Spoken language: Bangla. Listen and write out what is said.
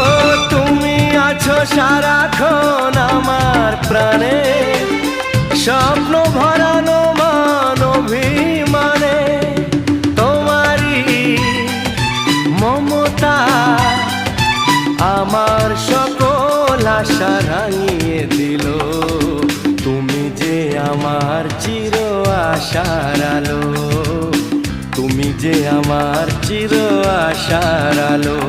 ও তুমি আছো সারাক্ষণ আমার প্রাণে, স্বপ্ন ভরানো মান অভিমানে। তোমারই মমতা আমার সকল আশা রাঙিয়ে দিল। তুমি যে আমার চির আশার আলো, তুমি যে আমার চির আশার আলো।